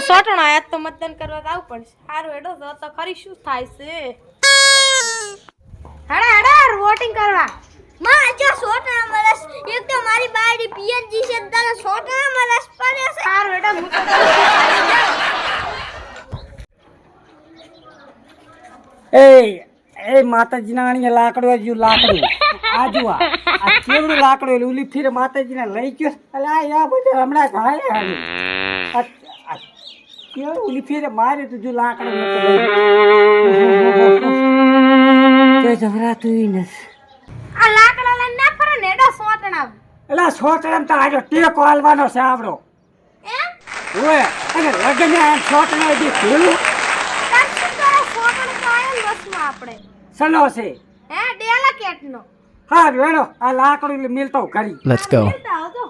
સોટણ આયા તો મતદાન કરવા જાવ પડશે સારું હેડો તો ખરી શું થાય છે હેડા વોટિંગ કરવા માં જો સોટણ મરસ એક તો મારી બાડી પીએનજી છે તને સોટણ મરસ પડે છે સારું હેડો હું તો એ માતાજીના આણીએ લાકડું આજુ લાકડું આજુ આ કેવડું લાકડું એટલે ઉલી ફીર માતાજીને લઈ ગયો એટલે આ યા બધા હમણાં ઘાય કેવડું ઉલી ફીરે મારે તો જો લાકડું નતો લઈ તો જવરાતું નથી આ લાકડા લઈને ના ફરે ને હેડો સોટણ એટલે છોટરામ તો આજો ટેકો હાલવાનો છે આપણો ઓય અને લગન છોટનો દી ભૂલું આપણે સનો છે હે ડેલા કેટનો હા વેણો આ લાકડું મિલતો કરી Let's go. આવજો